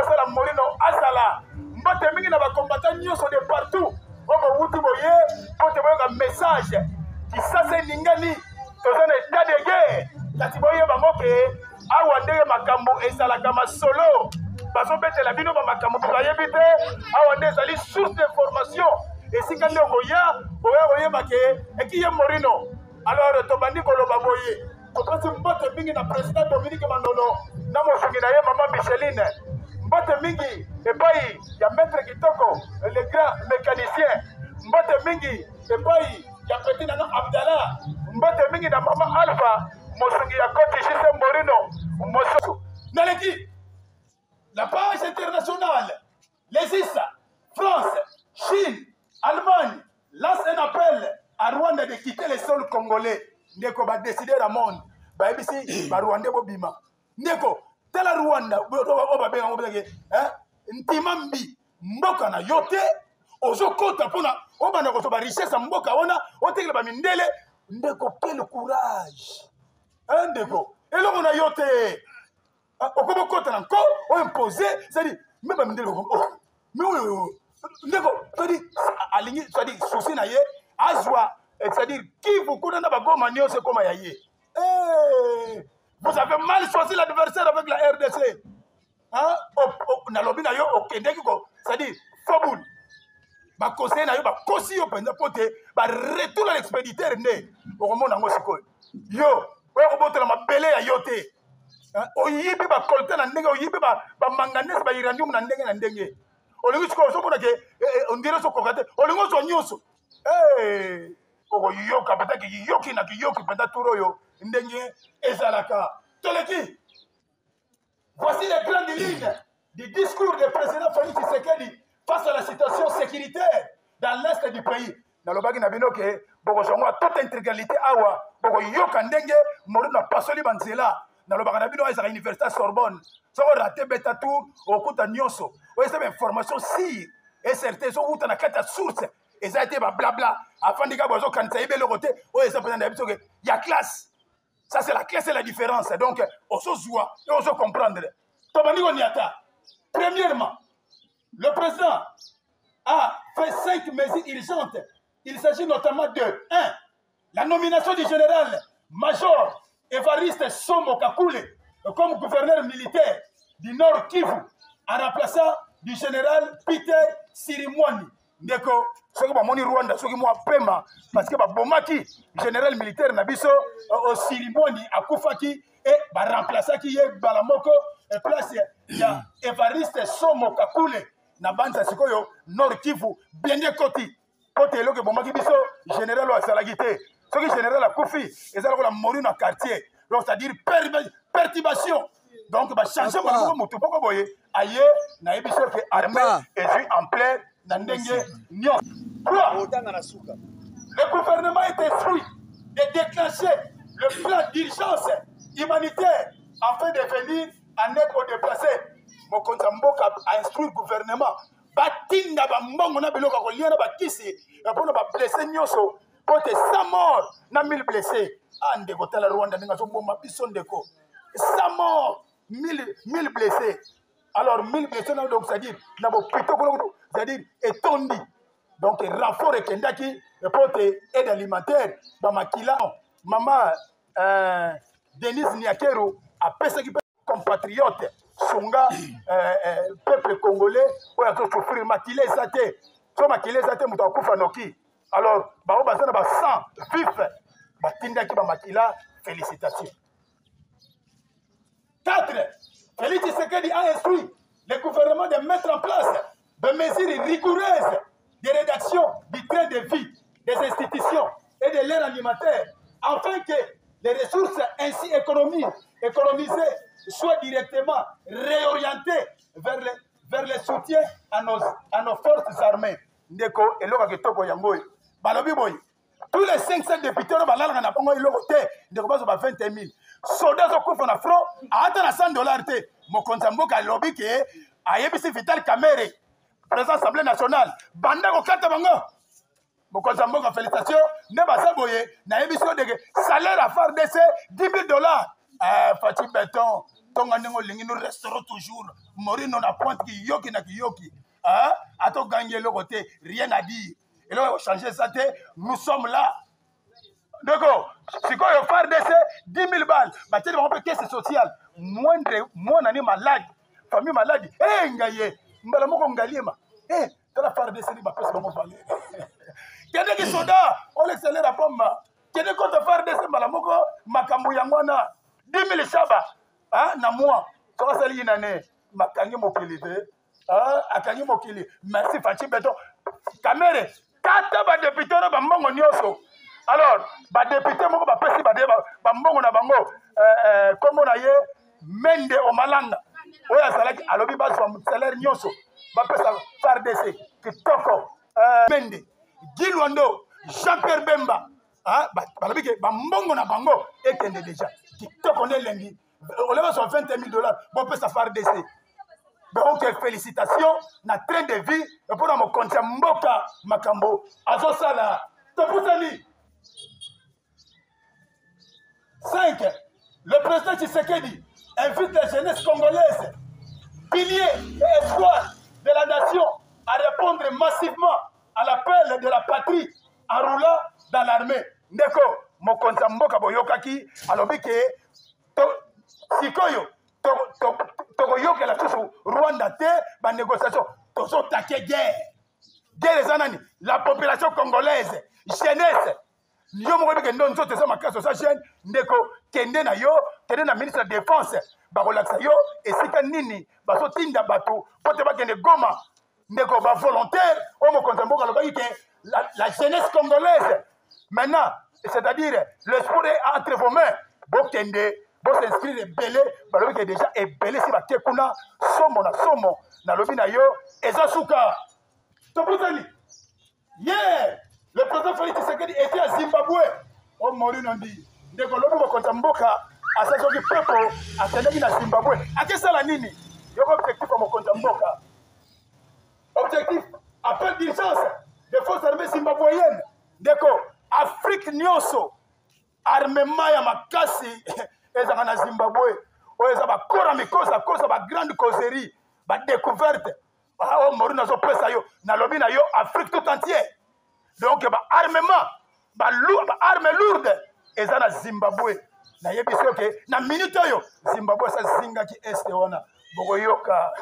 basala Morino azala mbote mingi na ba combattant nyonso de partout obo wuti boye pote boye ka message qui ça c'est ningani tozana état de guerre kati boye bango ke awa ndenge makambo ezalaka masolo bazobetela bino ba makambo bayebi te awa nde ezali source d'information esika nde okoya oyeba ke ekiye Morino alors tobandi koloba boye topesi mbote mingi na président Dominique Mandono na mosungi na ye mama Micheline mbote mingi epai ya maître Kitoko le grand mécanicien mbote mingi epai ya petit nana Abdallah mbote mingi na mama Alpha mosungi ya Côte Jise Morino mosusu naleki la page internationale les ISA France Chine Allemagne lance un appel à Rwanda de quitter les sols congolais ndeko ba décider la monde ba ebisi ba Rwanda bobima ndeko tala Rwanda ba benga ngobeke ntimambi mboka na yote ozokota pona obanda ko to ba richesse mboka wana otekela ba mindele ndeko quel courage ndeko eloko na yote okobokota na ko o imposer c'est-à-dire même ba mindele mais ndeko c'est-à-dire alingi c'est-à-dire souci na ye azwa c'est-à-dire qui vous connaît dans Goma nyose koma ya ye vous avez mal choisi l'adversaire avec la RDC hein na lobi na yo okendeki ko c'est-à-dire fobul ba conseil na yo ba kosi yo penza pote ba retour à l'expéditeur ne okomona ngo sikoyo yo oyo kobotela mabele ya yo te oyibi ba colta na ndenge oyibi ba manganese ba uranium na ndenge na ndenge olingi sikoyo so ke ondire so kokate olingo so nyonso okoyoka peta kiyoki na kiyoki peta turo yo ndenge ezalaka toleki. Voici les grandes lignes du discours du président Félix Tshisekedi face à la situation sécuritaire dans l'est du pays. Nalobaki na bino ke boko shongwa toute intégralité awa boko yoka ndenge Morino pasoli banzela nalobaka na bino ezaka université Sorbonne soko raté beta tour okuta nyonso oyesa information si et certain so uta na kata source eza été ba blabla afin de bozo kanisa ibele côté oyesa pena na biso ke ya classe. Ça, c'est la classe et la différence. Donc, on se joue et on se comprendre. Premièrement, le président a fait 5 mesures urgentes. Il s'agit notamment de 1. La nomination du général-major Évariste Somo Kakule comme gouverneur militaire du Nord Kivu en remplaçant du général Peter Sirimwani. Ndeko, ce que moni Rwanda, ce qui moi paiement, parce que bomaki général militaire Nabiso au Sirimoni à Koufaki et remplacer qui est Balamoko et place ya Evariste Somo Kakule na banza sikoyo Nord Kivu bien koti côté lo que bomaki biso général wa salagité ce qui général a Koufi et ça la mori na quartier donc c'est-à-dire perturbation donc ba changer mon moto poko boye aye na ebiso que armée est en plein. Le gouvernement est instruit de déclencher le plan d'urgence humanitaire afin de venir en aide aux déplacés. Mokonzamboka a instruit le gouvernement. Batinda bambongo na biloko ko liana bakisi pour ne pas blesser nyonso pour te 100 morts na 1000 blessés. Ande ko tala Rwanda ninga so bomba biso ndeko 100 morts 1000 blessés. Alors 1000 blessés donc c'est-à-dire na bo plutôt c'est-à-dire étondi donc renfort et kendaki pour aide alimentaire bamakila maman Denise Niakero a pesé qui compatriote songa peuple congolais pour a souffrir makile zate so makile zate muta kufa noki alors ba bazana ba 100 vif batindaki bamakila félicitations. 4. Félix Tshisekedi a instruit le gouvernement de mettre en place des mesures rigoureuses de rédaction du train de vie des institutions et de l'air alimentaire, afin que les ressources ainsi économisées soient directement réorientées vers le soutien à nos forces armées. Ndeko, eloka kitoko yangoy. Balobi boy. Tous les 500 députés na balala na pongo iloko te, ndeko bazo ba 21 000. Soldats au coup na front, à attendre $100 te. Mokonzamboka lobi ke ayebisi Vital Kamerhe président Assemblée nationale banda ko kata bango mokonzamboka félicitations ne basaboye na yebisi de salaire à FARDC $10 000 Fati Béton, ton anengo lingi nous resterons toujours. Mourir non à pointe qui yoki na ki yoki. À ton gagner le côté, rien à dire. Et là, on va changer ça, nous sommes là. D'accord. C'est quoi le FARDC 10 000 balles. Bah, tu sais, on peut caisse sociale. Moi, on est malade. Famille malade. Eh, ngaye. Mbala moko ngaliema. Eh, tu la FARDC, ni ba pesa bango valé. Kende ki soda, on l'excellent la pomme. Kende contre FARDC, mbala moko makambu yangwana. 10 000 shaba. Na moi. Ça va salir une année. Makangi mokili te. Akangi mokili. Merci Fati Béton. Kamere. 4 ba député na ba mbongo nyoso. Alors, ba député moko ba pesi ba mbongo na bango kombo na ye Mende Omalanga. Oya salaki alobi ba so salaire nyoso. Ba pesa FARDC kitoko Mende Gilwando Jean-Pierre Bemba balobi ke ba mbongo na bango ekende déjà kitoko ne lengi. Oleba so $20 000 ba pesa FARDC. Donc, félicitations, na train de vie, et pour mon compte, Mboka Makambo, Azosala, Topusani. 5. Le président Tshisekedi invite la jeunesse congolaise, pilier et espoir de la nation, à répondre massivement à l'appel de la patrie en roulant dans l'armée. Ndeko, mon compte Mboka Boyokaki, alobike, Sikoyo, Togoyoke la chose Rwanda te, ba négociation, tozo take guerre. Guerre les anani, la population congolaise, jeunesse. Yo mo beke ndo nzote za makaso sa jeune, ndeko kende na yo, kende na ministre de défense, ba relaxa yo, esika nini, ba so tinda bato, pote ba kende Goma, ndeko ba volontaire, o mo kontamboka lo ba yike la jeunesse congolaise. Maintenant, c'est-à-dire l'espoir est entre vos mains. Bokende Bon s'inscrire belé, balobi que déjà est belé si baté kuna somo na lobi na yo ezasuka. Toputani. Yeah, le président Félix Tshisekedi était à Zimbabwe. Oh mori nondi. Ndeko lobi ko konta mboka asazo ki pepo atendeki na Zimbabwe. Akesa la nini? Yoko objectif mo konta mboka. Objectif appel d'urgence des forces armées zimbabwéennes. Ndeko Afrique nyonso armement ya makasi ezaka na Zimbabwe oyo eza bakora mikosa kosa ba grande causerie ba découverte o mori nazo pesa yo na lobi na yo Afrique tout entière. Donc ba armement ba arme lourde eza na Zimbabwe na yebi soke na minute yo Zimbabwe sa zinga ki este wana bokoyoka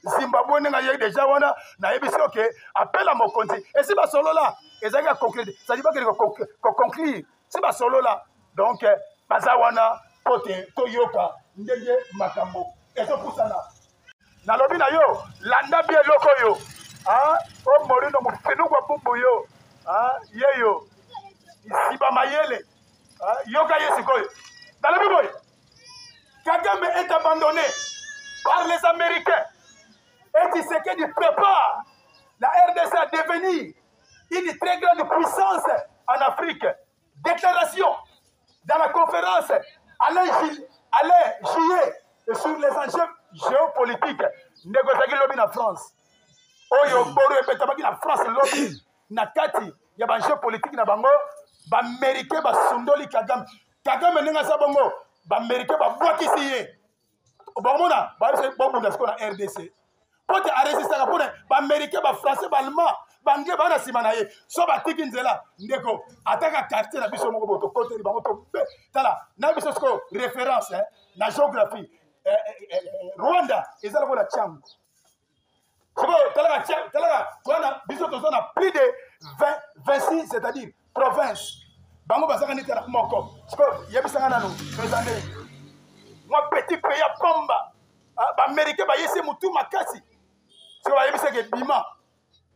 Zimbabwe nga ye déjà wana na yebi soke appel à mokonzi et si ba solo là ezaka conclure ça dit pas que conclure si ba solo là donc bazawana pote toyoka ndenge makambo ezo pusana na lobi na yo landa bien loko yo o morino mufinu kwa bumbu yo yeyo isiba mayele yoka yesi koyo na lobi boy Kagame est abandonné par les Américains et Tshisekedi prépare la RDC à devenir une très grande puissance en Afrique. Déclaration dans la conférence Alain Juillet sur les enjeux géopolitiques. Négocier lobby na France. Oyo boro epetabaki na France lobby na kati ya ba géopolitique na bango ba américain ba sundoli Kagame. Kagame ninga sa bango ba américain ba bwakisi ye. Obamona ba se bobunda sko na RDC. Pote a résister ka pone ba américain ba français ba allemand bange bana simana ye so batiki nzela ndeko ataka quartier na biso moko boto côté li bango to tala na biso sko référence na géographie Rwanda ezala ko la Tchango siko tala kwana biso to na plus de 26 c'est-à-dire province bango basaka ni tala moko siko yebisanga nanu présenter moi petit pays à Pomba ba américain ba yese mutu makasi siko ba yebisa ke bima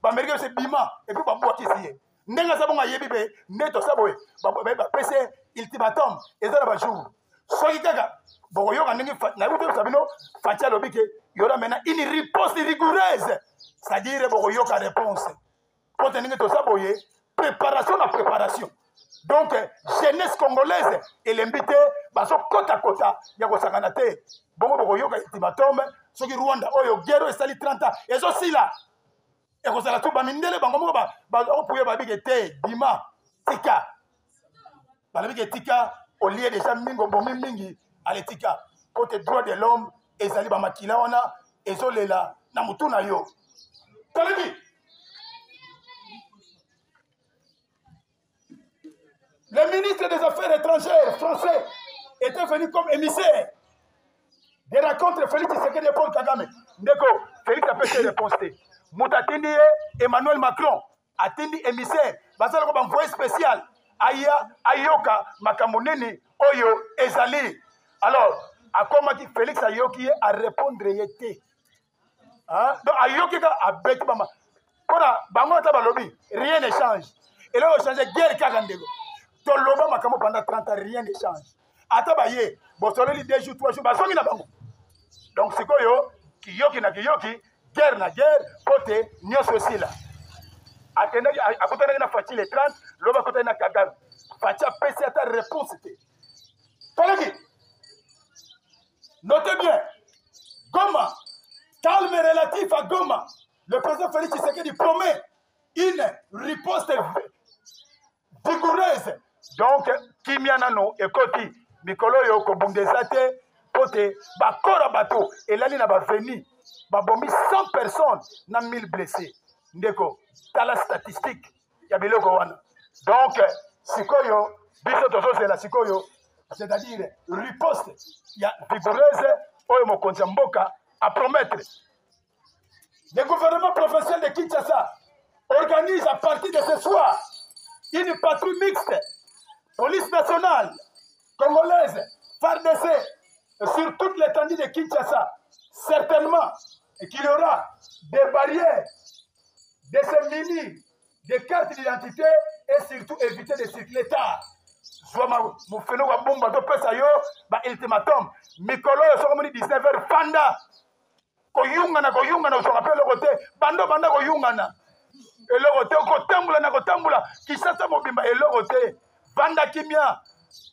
Américain c'est bima et puis ba boaki ici ndenga sa bonga yebi be neto saboye ba pese ultimatum ezala ba jour soki kaka boko yoka ndenge na uto sabino fatia lobike yora mena une réponse rigoureuse c'est-à-dire boko yoka réponse pour tenir to saboye préparation na préparation donc jeunesse congolaise et l'invité baso kota kota ya ko sakana te boko yoka ultimatum soki Rwanda oyo guerre esali 30 ans ezo sila et vous allez tout bamindele bango moko ba pouye ba bige te bima tika ba bige tika au lieu déjà mingo bomi mingi aletika pour te droit de l'homme ezali ba makila wana ezolela na mutu na yo. Talebi le ministre des Affaires étrangères français était venu comme émissaire des rencontres Félix Tshisekedi et Paul Kagame. Ndeko, Félix a fait réponse. Moutatindi Emmanuel Macron a tindi émissaire. Basala comme envoyé spécial. Aya Ayoka Makamoneni Oyo Ezali. Alors, à comment Félix Ayoki a répondre yete. Donc Ayoki a bête bama. Pour bango tabalobi, rien ne change. Et là on change guerre Kagandego. Ton loba makamo pendant 30 ans rien ne change. Atabaye, bosoleli 2 jours 3 jours basongi na bango. Donc c'est quoi yo kiyoki na kiyoki, guerre na guerre, côté nyonso aussi là. Atenda à côté na Fachi les 30, loba côté na Kagame. Fachi a PC ta réponse était. Toleki. Notez bien. Goma, calme relatif à Goma. Le président Félix Tshisekedi promet une riposte vigoureuse. Donc, Kimianano et Koti, Mikolo Yoko Bundesate, Pote, Bakora Bato, et là, il n'a pas venu. Babomi 100 personnes, n'a 1000 blessés. Ndeko, t'as la statistique, il y a Biloko Wana. Donc, Sikoyo, Bisotoso, c'est la Sikoyo, c'est-à-dire riposte, il y a vigoureuse, Oyo Mokonzamboka, à promettre. Le gouvernement professionnel de Kinshasa organise à partir de ce soir une patrouille mixte, police nationale, congolaise, FARDC, sur toute l'étendue de Kinshasa. Certainement qu'il y aura des barrières, des séminaires, des cartes d'identité et surtout éviter de circuler tard. Soit mon phénomène va bomba de pesayo, bah ultimatum. Mikolo yo sokomoni 19h fanda. Koyungana je rappelle le côté bando koyungana. Et le côté kotambula na kotambula kisasa mobimba et le côté vanda kimia.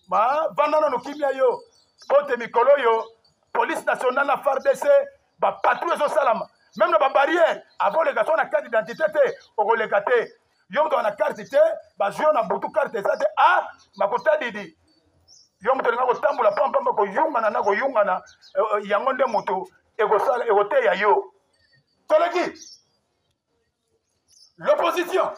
Ba vanda no kimia yo. Pote mikolo yo police nationale na FARDC ba patrouille so salama. Même dans la barrière, avant les gars, on a carte d'identité, on a carte. Yom to na carte te, ba jouer na butu carte ça te ah makota didi. Yom to nga ko tambula pam ko yunga na ko yunga na yango nde mutu e ko sala e ko te ya yo. Toleki. L'opposition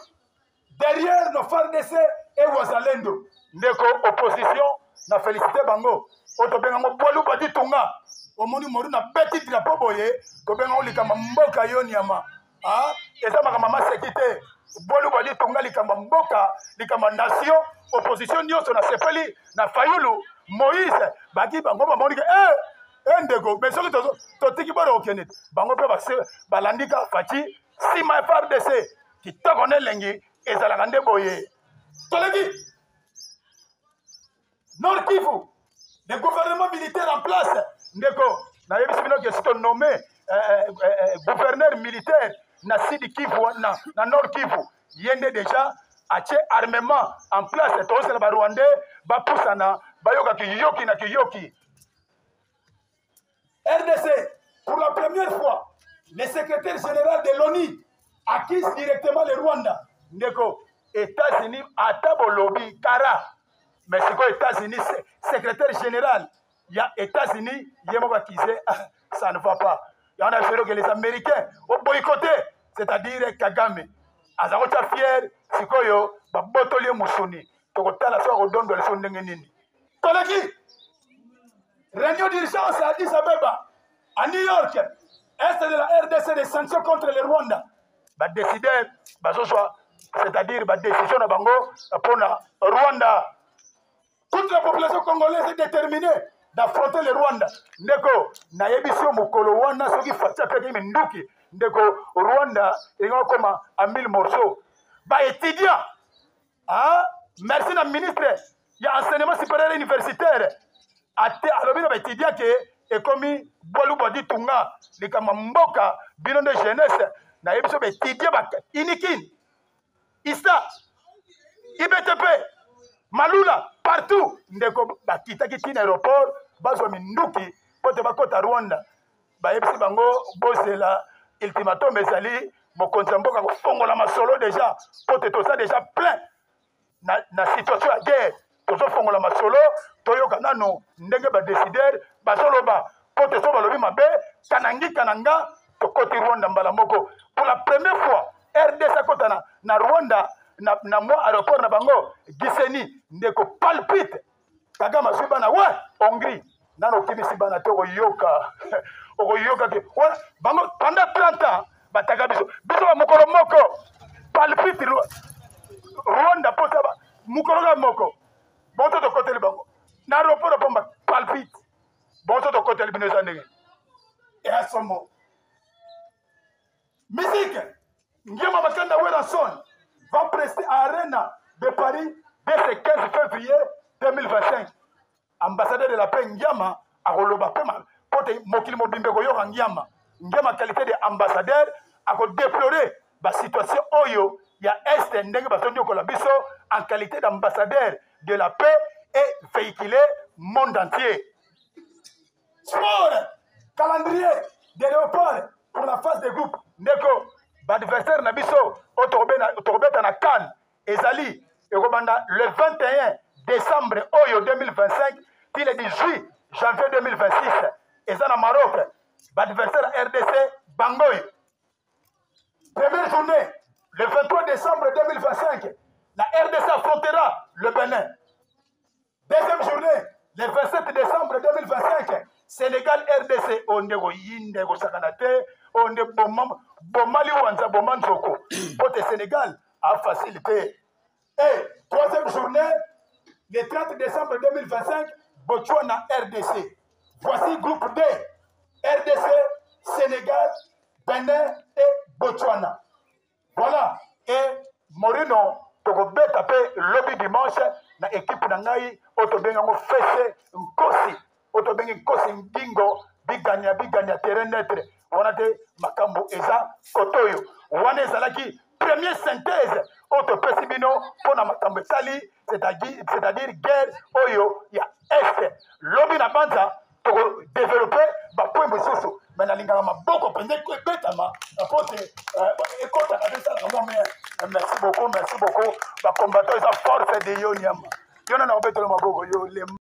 derrière nos FARDC et Wazalendo. Ndeko opposition na félicité bango. Oto benga ngo bolu bati tunga. Omoni moru na petit drapeau boye, to benga likamba mboka yo nyama. Ah, eza makama sécurité. Bolu badi tonga likamba mboka, likamba nation, opposition nyonso na sepeli na Fayulu, Moïse, baki bango bamoni ke ndeko, mais soki to tiki boro okene. Bango pe balandika Fachi, sima FARDC, ki tokone lengi ezalaka nde boye. Toleki. Nord Kivu, le gouvernement militaire en place. Ndeko, na yebi sibino ke sito nommé gouverneur militaire na Sud Kivu na Nord Kivu. Yende déjà ache armement en place to sala ba Rwandais ba poussana ba yoka kiyoki na kiyoki. RDC, pour la première fois, le secrétaire général de l'ONU acquise directement le Rwanda. Ndeko, États-Unis atabo lobby kara. Mais c'est quoi États-Unis secrétaire général? Il y a États-Unis, ça ne va pas. Il y en a que les Américains ont boycotté, c'est-à-dire Kagame. Azarota fier, Sikoyo, Babotoli Moussoni, Tokotala soit redonne de son Nengenini. Toleki, réunion d'urgence à Addis Abeba, à New York, est de la RDC des sanctions contre le Rwanda. Bah décider, c'est-à-dire bah décision de Bango pour le Rwanda. Toute la population congolaise est déterminée d'affronter le Rwanda. Ndeko, na yebisio mukolo wana soki fatia peke menduki. Ndeko, Rwanda, il y a comme à 1000 morceaux. Bah étudiant, ah, merci na ministre, il y a enseignement supérieur universitaire. Alors bien étudiant que et comme bolu bodi tunga, les kamamboka, bilan de jeunesse, na yebisio étudiant ba inikin. Issa, IBTP, Malula, partout. Ndeko bakita kitina aéroport, bazo minduki, pote bakota Rwanda. Ba yebisi bango bozela ultimatum ezali mokonzi mboka ko fongola masolo déjà, pote to ça déjà plein na situation de guerre. tozofongola masolo toyoka nano ndenge badécideur bazoloba po te so balobi mabe kanangi kananga tokoti Rwanda mbala moko. Pour la première fois RDC akota na Rwanda na mwa aéroport na bango Gisenyi ndeko palpite Kagame azwi bana we Hongrie nano okimisi bana te okoyoka ke bango pendant 30 ans bataka biso bamokolo moko palpite Rwanda po saba mokolo ga moko bonso tokoteli bango na aéroport pomba palpite bonso tokoteli bino eza ndenge et à ce moment musique Nguema Makanda Weranson va prester à Arena de Paris dès ce 15 février 2025. Ambassadeur de la paix Nguema a roloba pema pote mokili mobimbe ko yoka Nguema qualité d'ambassadeur a déplorer la situation oyo ya est ndenge batondio ko la biso en qualité d'ambassadeur de la paix et véhiculer monde entier. Sport, calendrier de léopard pour la phase de groupe ndeko l'adversaire Nabiso Otobeta na Cannes ezali ekobanda le 21 décembre oyo 2025 puis le 18 janvier 2026 eza na Maroc l'adversaire RDC Bangoy. Première journée le 23 décembre 2025 la RDC affrontera le Bénin. Deuxième journée le 27 décembre 2025 Sénégal RDC ondeko yinde ko sakanate onde bomali wanza bomanzoko pote Sénégal a facilité. Et troisième journée le 30 décembre 2025 Botswana RDC. Voici groupe D RDC, Sénégal, Bénin et Botswana. Voilà. Et Morino tokobeta pe lobby dimanche na équipe na ngai otobenga ngo fese nkosi otobenga nkosi ndingo biganya terrain netre wana te makambo eza kotoyo wana ezalaki première synthèse otopesi bino mpona makambo etali c'est-à-dire guerre oyo ya est lobby na banza tokodéveloppe bapoint mosusu me nalingaka maboko mpenza ebetama apote ekotaka te esalaka mwa mer. Merci beaucoup bakombatant eza force de yo nyama yo na na kobetola maboko yo